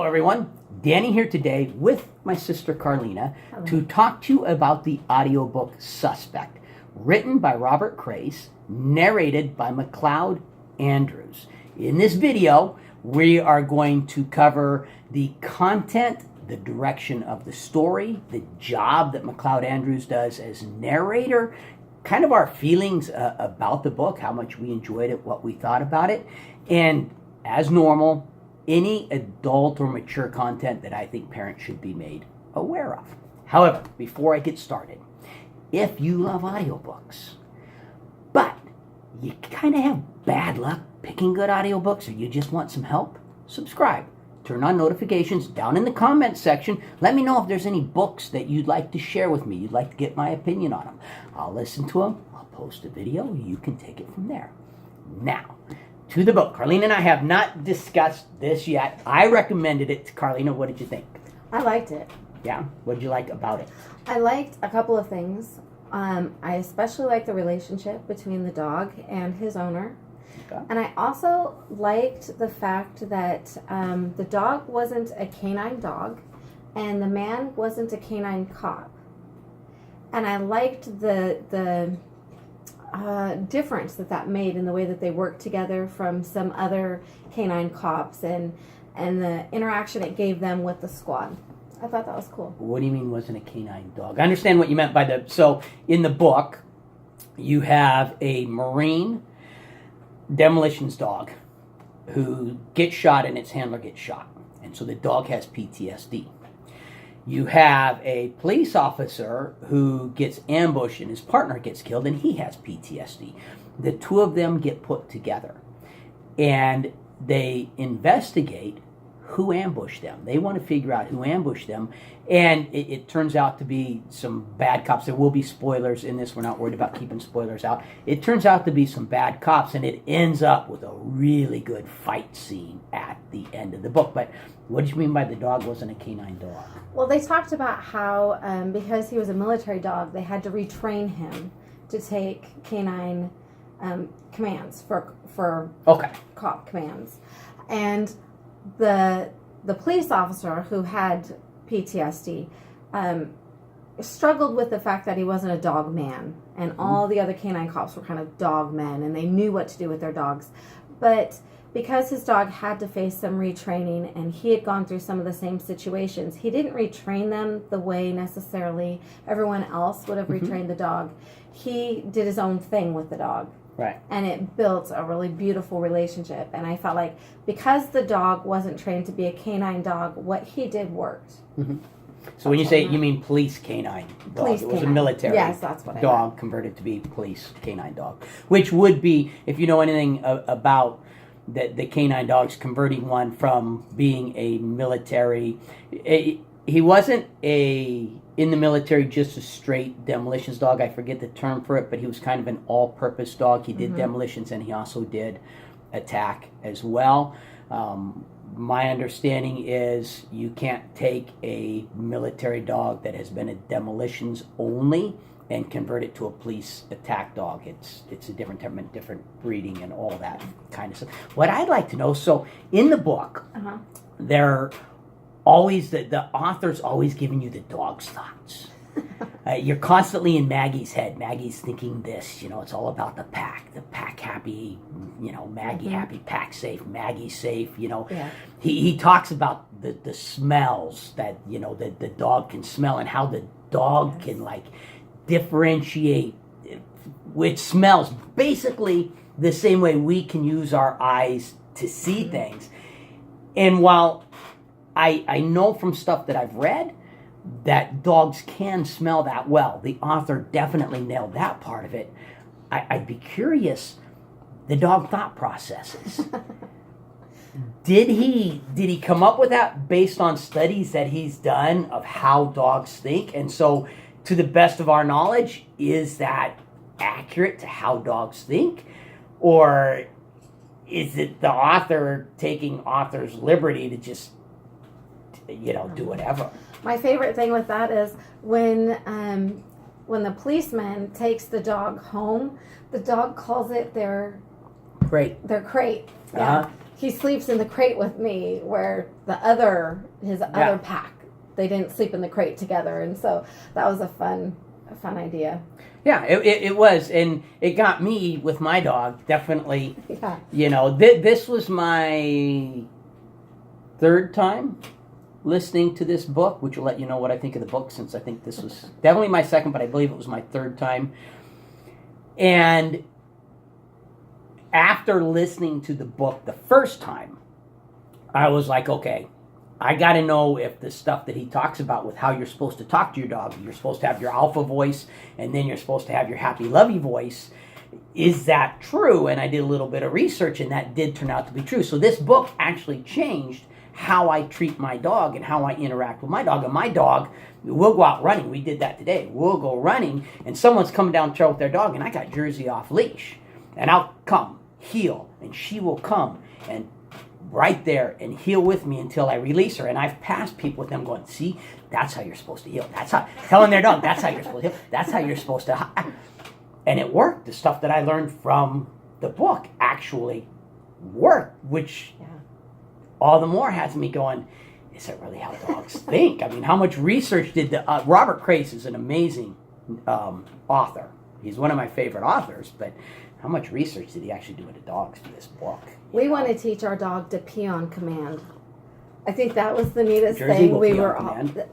Hello everyone, Danny here today with my sister Carlina to talk to you about the audiobook Suspect, written by Robert Crais, narrated by McLeod Andrews. In this video, we are going to cover the content, the direction of the story, the job that McLeod Andrews does as narrator, kind of our feelings about the book, how much we enjoyed it, what we thought about it, and as normal, any adult or mature content that I think parents should be made aware of. However, before I get started, if you love audiobooks, but you kind of have bad luck picking good audiobooks or you just want some help, subscribe. Turn on notifications down in the comments section. Let me know if there's any books that you'd like to share with me. You'd like to get my opinion on them. I'll listen to them. I'll post a video. You can take it from there. Now, to the book. Carlina and I have not discussed this yet. I recommended it to Carlina. What did you think? I liked it. Yeah? What did you like about it? I liked a couple of things. I especially liked the relationship between the dog and his owner. Okay. And I also liked the fact that the dog wasn't a canine dog and the man wasn't a canine cop. And I liked the difference that made in the way that they worked together from some other canine cops and the interaction it gave them with the squad. I thought that was cool. What do you mean wasn't a canine dog? I understand what you meant by so in the book, you have a Marine demolitions dog who gets shot and its handler gets shot. And so the dog has PTSD. You have a police officer who gets ambushed and his partner gets killed and he has PTSD. The two of them get put together and they investigate who ambushed them. They want to figure out who ambushed them, and it turns out to be some bad cops. There will be spoilers in this. We're not worried about keeping spoilers out. It turns out to be some bad cops, and it ends up with a really good fight scene at the end of the book. But what do you mean by the dog wasn't a canine dog? Well, they talked about how because he was a military dog, they had to retrain him to take canine commands for cop commands. And the police officer who had PTSD struggled with the fact that he wasn't a dog man, and all the other canine cops were kind of dog men, and they knew what to do with their dogs. But because his dog had to face some retraining, and he had gone through some of the same situations, he didn't retrain them the way necessarily everyone else would have retrained the dog. He did his own thing with the dog. Right. And it built a really beautiful relationship. And I felt like because the dog wasn't trained to be a canine dog, what he did worked. Mm-hmm. So when you say, you mean police canine dog. Police it was canine. A military that's what dog converted to be police canine dog. Which would be, if you know anything about the canine dogs, converting one from being a military... He wasn't in the military just a straight demolitions dog. I forget the term for it, but he was kind of an all-purpose dog. He did demolitions and he also did attack as well. My understanding is you can't take a military dog that has been a demolitions only and convert it to a police attack dog. It's a different temperament, different breeding, and all that kind of stuff. What I'd like to know, so in the book, there always the author's always giving you the dog's thoughts. You're constantly in Maggie's head. Maggie's thinking this, it's all about the pack happy, Maggie happy, pack safe, Maggie safe, Yeah. He talks about the smells that, the dog can smell and how the dog can differentiate which smells, basically the same way we can use our eyes to see things. And while I know from stuff that I've read that dogs can smell that well, the author definitely nailed that part of it. I'd be curious, the dog thought processes. Did he come up with that based on studies that he's done of how dogs think? And so, to the best of our knowledge, is that accurate to how dogs think? Or is it the author taking author's liberty to just do whatever? My favorite thing with that is when the policeman takes the dog home, the dog calls it their crate. Yeah. he sleeps in the crate with me, where his other pack, they didn't sleep in the crate together, and so that was a fun idea. Yeah, it was, and it got me with my dog, definitely. Yeah. You know, this was my third time listening to this book, which will let you know what I think of the book, since I think this was definitely my second, but I believe it was my third time. And after listening to the book the first time, I was like, okay, I got to know if the stuff that he talks about with how you're supposed to talk to your dog, you're supposed to have your alpha voice, and then you're supposed to have your happy, lovey voice, is that true? And I did a little bit of research, and that did turn out to be true. So this book actually changed how I treat my dog and how I interact with my dog. And my dog, we'll go out running. We did that today. We'll go running, and someone's coming down the trail with their dog, and I got Jersey off leash. And I'll come, heel, and she will come and right there and heel with me until I release her. And I've passed people with them going, see, that's how you're supposed to heel. That's how, telling their dog, that's how you're supposed to heel. That's how you're supposed to. And it worked. The stuff that I learned from the book actually worked, which all the more has me going, is that really how dogs think? I mean, how much research did Robert Crais is an amazing author. He's one of my favorite authors, but how much research did he actually do into dogs for this book? We want to teach our dog to pee on command. I think that was the neatest Jersey thing. will We pee were on all, command.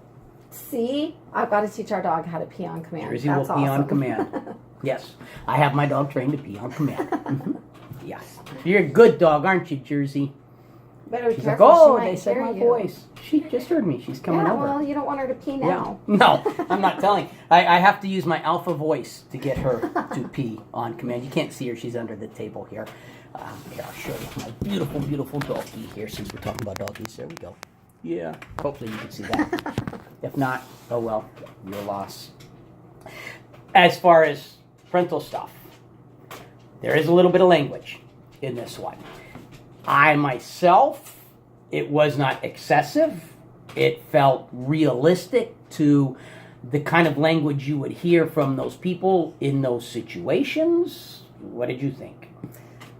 see, I've got to teach our dog how to pee on command. Jersey That's will pee awesome. on command. Yes, I have my dog trained to pee on command. Mhm. Yes, you're a good dog, aren't you, Jersey? Better be She's like, careful. oh, she might they said hear my you. voice. She just heard me. She's coming Yeah, over. well, you don't want her to pee now. Yeah. No, I'm not telling. I have to use my alpha voice to get her to pee on command. You can't see her. She's under the table here. Here, I'll show you my beautiful, beautiful doggie here, since we're talking about doggies. There we go. Yeah. Hopefully you can see that. If not, oh well, your loss. As far as parental stuff, there is a little bit of language in this one. I myself, it was not excessive. It felt realistic to the kind of language you would hear from those people in those situations. What did you think?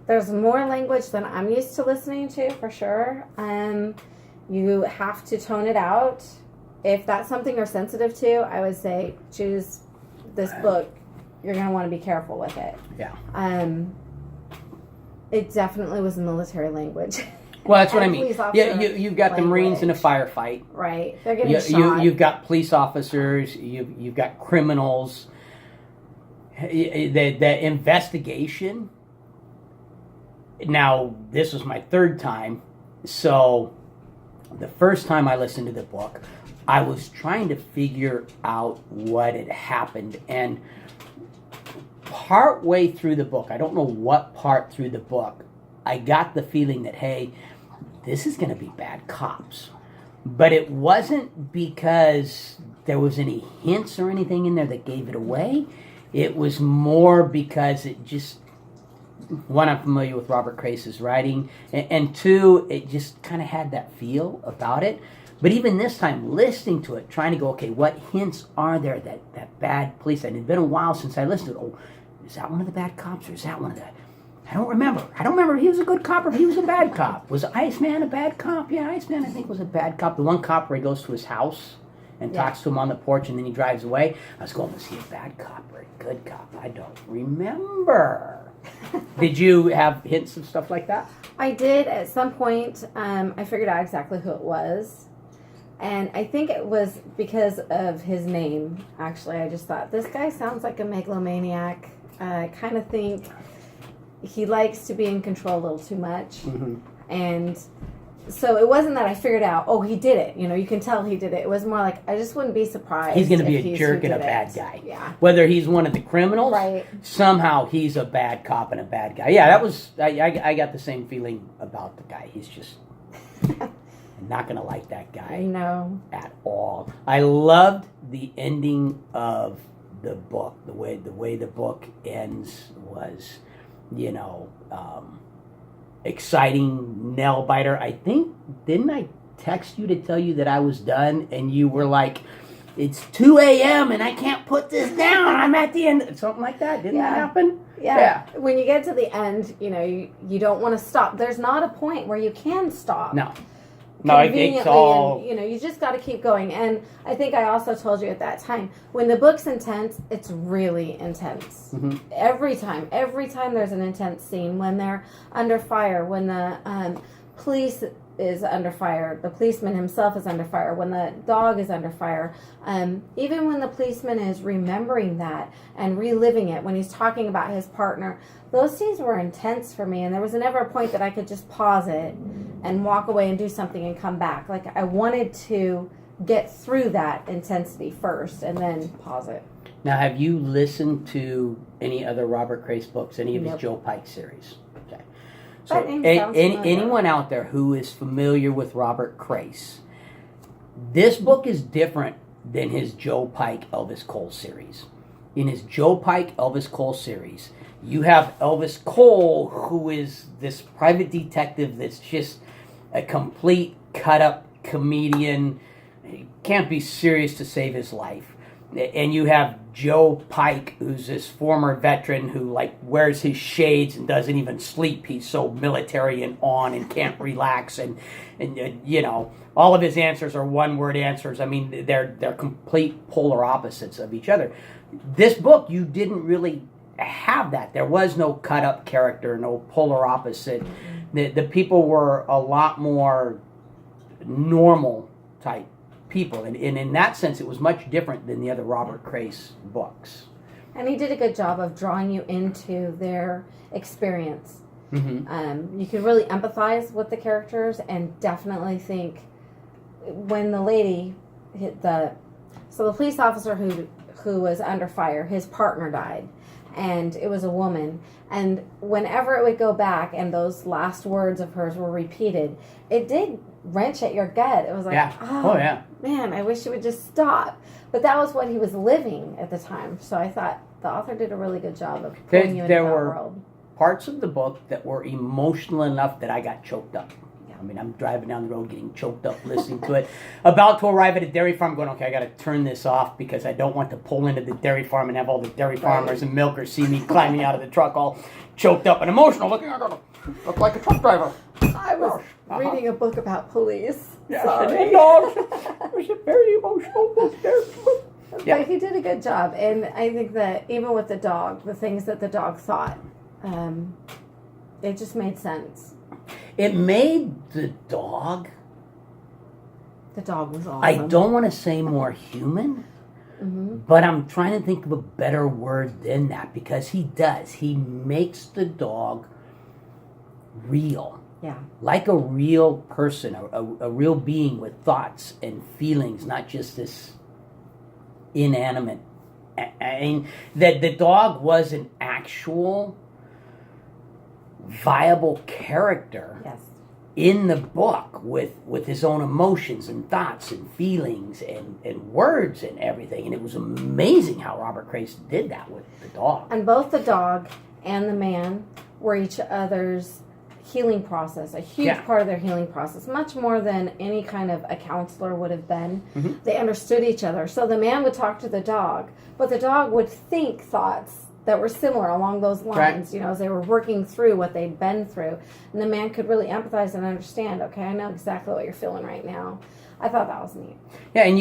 There's more language than I'm used to listening to, for sure. You have to tone it out. If that's something you're sensitive to, I would say choose this book. You're going to want to be careful with it. Yeah. It definitely was military language. Well, that's what I And mean. police Yeah, officer you've got the Marines in a firefight. Right. They're getting shot. You've got police officers. You've got criminals. The investigation. Now, this was my third time. So, the first time I listened to the book, I was trying to figure out what had happened. And part way through the book, I don't know what part through the book, I got the feeling that, hey, this is going to be bad cops. But it wasn't because there was any hints or anything in there that gave it away. It was more because it just, one, I'm familiar with Robert Crais' writing, and two, it just kind of had that feel about it. But even this time, listening to it, trying to go, okay, what hints are there that bad police? And it had been a while since I listened to it. Oh, is that one of the bad cops, or is that one of the... I don't remember if he was a good cop or if he was a bad cop. Was Iceman a bad cop? Yeah, Iceman, I think, was a bad cop. The one cop where he goes to his house and talks to him on the porch and then he drives away. I was going, was he a bad cop or a good cop? I don't remember. Did you have hints of stuff like that? I did at some point. I figured out exactly who it was. And I think it was because of his name, actually. I just thought, this guy sounds like a megalomaniac. I kind of think he likes to be in control a little too much. Mm-hmm. And so it wasn't that I figured out, oh, he did it. You know, you can tell he did it. It was more like, I just wouldn't be surprised. He's going to be if a he's jerk who and a did bad it. guy. Yeah. Whether he's one of the criminals, Right. somehow he's a bad cop and a bad guy. Yeah, that was, I got the same feeling about the guy. He's just not going to like that guy. No. At all. I loved the ending of the book. The way the book ends was, exciting, nail biter. I think, didn't I text you to tell you that I was done, and you were like, it's 2 a.m. and I can't put this down. I'm at the end. Something like that. Didn't that happen? Yeah. When you get to the end, you don't want to stop. There's not a point where you can stop. No. Conveniently, it's all... and, you just got to keep going. And I think I also told you at that time, when the book's intense, it's really intense. Mm-hmm. Every time there's an intense scene, when they're under fire, when the police is under fire, the policeman himself is under fire, when the dog is under fire, even when the policeman is remembering that and reliving it, when he's talking about his partner, those scenes were intense for me, and there was never a point that I could just pause it and walk away and do something and come back. Like, I wanted to get through that intensity first and then pause it. Now, have you listened to any other Robert Crais books, any of his Nope. Joe Pike series? Okay. So That name sounds familiar. anyone out there who is familiar with Robert Crais, this book is different than his Joe Pike Elvis Cole series. In his Joe Pike Elvis Cole series, you have Elvis Cole, who is this private detective that's just a complete cut-up comedian. He can't be serious to save his life. And you have Joe Pike, who's this former veteran who wears his shades and doesn't even sleep. He's so military and on and can't relax. And all of his answers are one-word answers. I mean, they're complete polar opposites of each other. This book, you didn't really have that. There was no cut-up character, no polar opposite. The people were a lot more normal type people, and in that sense it was much different than the other Robert Crais books. And he did a good job of drawing you into their experience. Mm-hmm. You could really empathize with the characters, and definitely think when the lady the police officer who was under fire, his partner died, and it was a woman, and whenever it would go back and those last words of hers were repeated, it did wrench at your gut. It was like, man, I wish it would just stop. But that was what he was living at the time. So I thought the author did a really good job of pulling you into that world. Parts of the book that were emotional enough that I got choked up. I mean, I'm driving down the road getting choked up listening to it. About to arrive at a dairy farm going, okay, I got to turn this off because I don't want to pull into the dairy farm and have all the dairy farmers and milkers see me climbing out of the truck all choked up and emotional. Look like a truck driver. I was reading a book about police. Yes, Sorry. it was a very emotional book there. Yeah. But he did a good job. And I think that even with the dog, the things that the dog thought, it just made sense. It made the dog... The dog was awesome. I don't want to say more human, but I'm trying to think of a better word than that, because he does. He makes the dog real. Yeah. Like a real person, a real being with thoughts and feelings, not just this inanimate. I mean, that the dog was an actual viable character. Yes. In the book with his own emotions and thoughts and feelings and words and everything. And it was amazing how Robert Crais did that with the dog. And both the dog and the man were each other's healing process, a huge part of their healing process, much more than any kind of a counselor would have been. Mm-hmm. They understood each other. So the man would talk to the dog, but the dog would think thoughts that were similar along those lines, as they were working through what they'd been through. And the man could really empathize and understand, okay, I know exactly what you're feeling right now. I thought that was neat. Yeah, and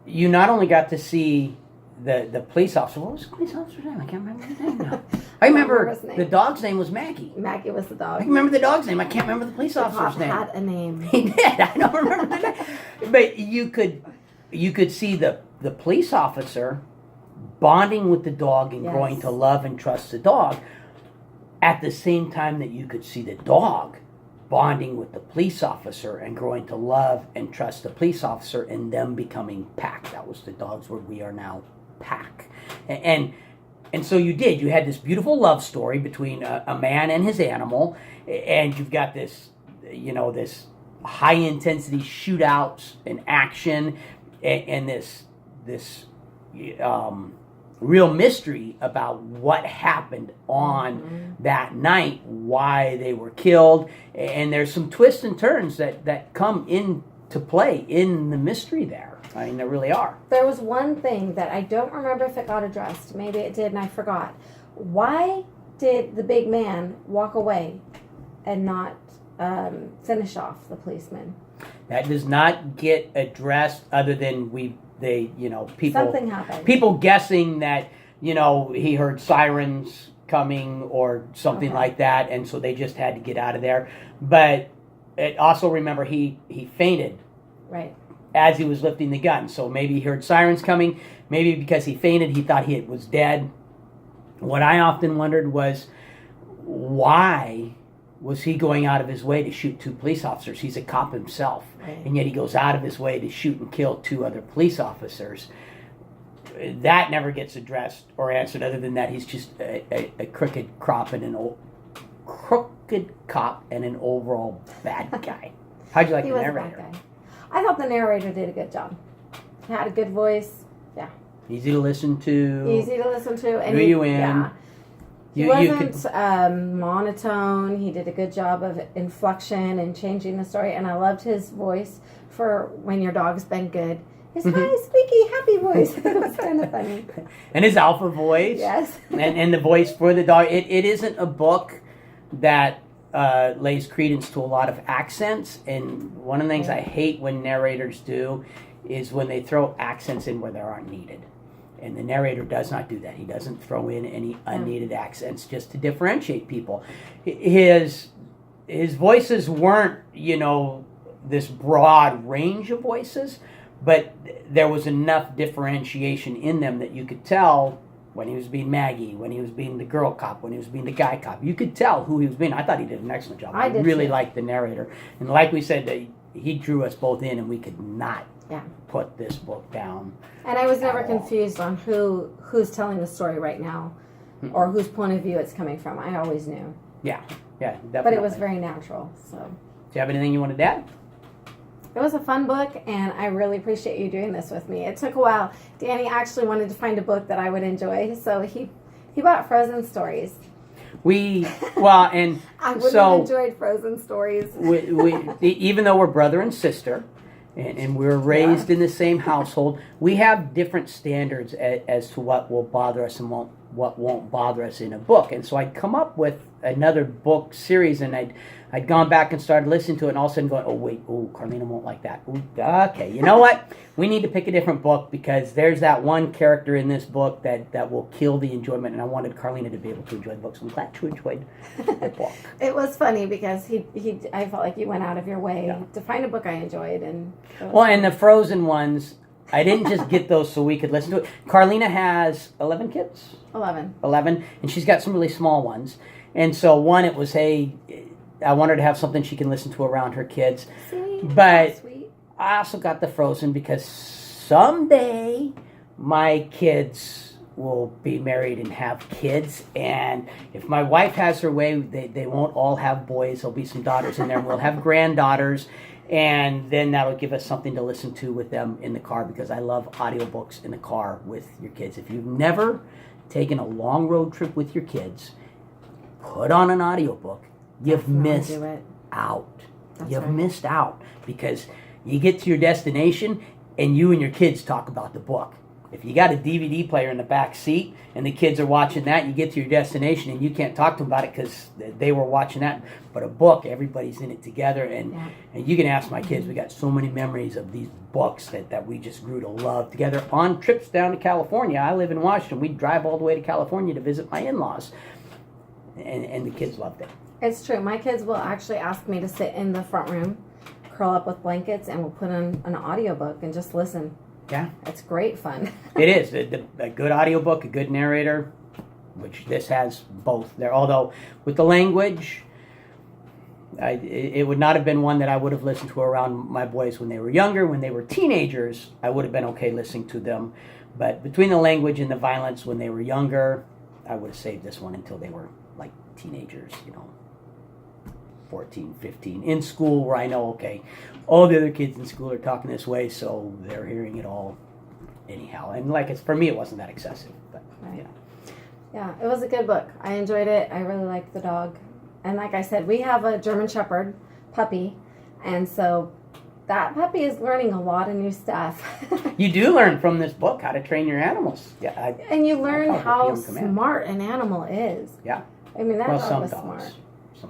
you not only got to see the police officer. What was the police officer's name? I can't remember his name now. I remember the dog's name was Maggie. Maggie was the dog. I can remember the dog's name. I can't remember the police officer's name. Had a name. He did. I don't remember the name. But you could see the police officer bonding with the dog and growing to love and trust the dog, at the same time that you could see the dog bonding with the police officer and growing to love and trust the police officer, and them becoming pack. That was the dog's word. We are now pack. And so you had this beautiful love story between a man and his animal, and you've got this, this high intensity shootouts and action, and this real mystery about what happened on that night, why they were killed, and there's some twists and turns that come in to play in the mystery there. I mean, there really are. There was one thing that I don't remember if it got addressed. Maybe it did and I forgot. Why did the big man walk away and not finish off the policeman? That does not get addressed other than people. Something happened. People guessing that, he heard sirens coming or something like that, and so they just had to get out of there. But also remember, he fainted. Right. As he was lifting the gun. So maybe he heard sirens coming. Maybe because he fainted, he thought he was dead. What I often wondered was, why was he going out of his way to shoot 2 police officers? He's a cop himself. Right. And yet he goes out of his way to shoot and kill 2 other police officers. That never gets addressed or answered, other than that he's just a crooked cop and an overall bad guy. How'd you like He the was a narrator? bad guy. I thought the narrator did a good job. He had a good voice. Yeah. Easy to listen to. Easy to listen to. And Drew you in. Yeah. He You wasn't monotone. He did a good job of inflection and changing the story. And I loved his voice for when your dog's been good. His high, squeaky, happy voice. It was kind of funny. And his alpha voice. Yes. and the voice for the dog. It isn't a book that lays credence to a lot of accents. And one of the things I hate when narrators do is when they throw accents in where they aren't needed. And the narrator does not do that. He doesn't throw in any unneeded accents just to differentiate people. His voices weren't, this broad range of voices, but there was enough differentiation in them that you could tell when he was being Maggie, when he was being the girl cop, when he was being the guy cop. You could tell who he was being. I thought he did an excellent job. I really liked the narrator. And like we said, he drew us both in, and we could not put this book down. And I was never confused on who's telling the story right now or whose point of view it's coming from. I always knew. Yeah, definitely. But it was very natural. So, do you have anything you wanted to add? It was a fun book, and I really appreciate you doing this with me. It took a while. Danny actually wanted to find a book that I would enjoy, so he bought Frozen Stories. I wouldn't have enjoyed Frozen Stories. we even though we're brother and sister, and we were raised in the same household, we have different standards as to what will bother us and what won't bother us in a book. And so I'd come up with another book series, and I'd gone back and started listening to it, and all of a sudden going, Carlina won't like that. Ooh, okay, you know what? We need to pick a different book, because there's that one character in this book that will kill the enjoyment, and I wanted Carlina to be able to enjoy the book, so I'm glad you enjoyed the book. It was funny because I felt like you went out of your way to find a book I enjoyed. And the Frozen ones, I didn't just get those so we could listen to it. Carlina has 11 kids? 11, and she's got some really small ones. And so one, it was, I want her to have something she can listen to around her kids. See? But sweet. I also got the Frozen because someday my kids will be married and have kids. And if my wife has her way, they won't all have boys. There'll be some daughters in there. We'll have granddaughters. And then that'll give us something to listen to with them in the car, because I love audiobooks in the car with your kids. If you've never taken a long road trip with your kids, put on an audiobook. You've missed out. You've missed out, because you get to your destination and you and your kids talk about the book. If you got a DVD player in the back seat and the kids are watching that, you get to your destination and you can't talk to them about it because they were watching that. But a book, everybody's in it together. And you can ask my kids. We got so many memories of these books that we just grew to love together on trips down to California. I live in Washington. We'd drive all the way to California to visit my in-laws. And the kids loved it. It's true. My kids will actually ask me to sit in the front room, curl up with blankets, and we'll put on an audiobook and just listen. Yeah. It's great fun. It is. A good audiobook, a good narrator, which this has both there. Although with the language, it would not have been one that I would have listened to around my boys when they were younger. When they were teenagers, I would have been okay listening to them. But between the language and the violence when they were younger, I would have saved this one until they were like teenagers, 14, 15, in school, where I know, okay, all the other kids in school are talking this way, so they're hearing it all anyhow. And for me, it wasn't that excessive. But, Yeah, it was a good book. I enjoyed it. I really liked the dog. And like I said, we have a German Shepherd puppy, and so that puppy is learning a lot of new stuff. You do learn from this book how to train your animals. Yeah, and you learn how smart an animal is. Yeah. I mean, that dog was smart.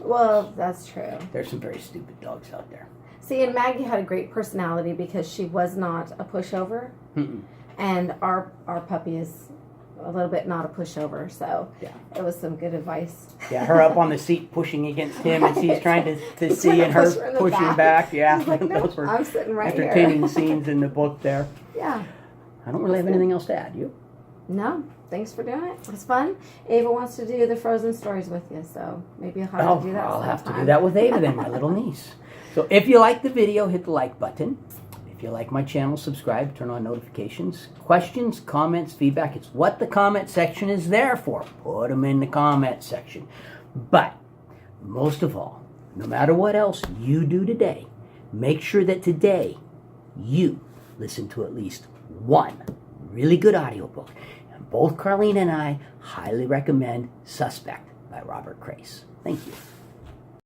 Well, that's true. There's some very stupid dogs out there. See, and Maggie had a great personality because she was not a pushover. Mm-mm. And our puppy is a little bit not a pushover, so yeah, it was some good advice. Yeah, her up on the seat pushing against him, and he's trying to see, and her pushing back. Yeah, like, no, those were I'm sitting right entertaining here. scenes in the book there. Yeah. I don't really have anything else to add. You? No. Thanks for doing it. It's fun. Ava wants to do the Frozen stories with you, so maybe you'll have to do that. I'll have to do that with Ava then, my little niece. So if you like the video, hit the like button. If you like my channel, subscribe, turn on notifications. Questions, comments, feedback, it's what the comment section is there for. Put them in the comment section. But most of all, no matter what else you do today, make sure that today you listen to at least one really good audiobook. And both Carlene and I highly recommend Suspect by Robert Crais. Thank you.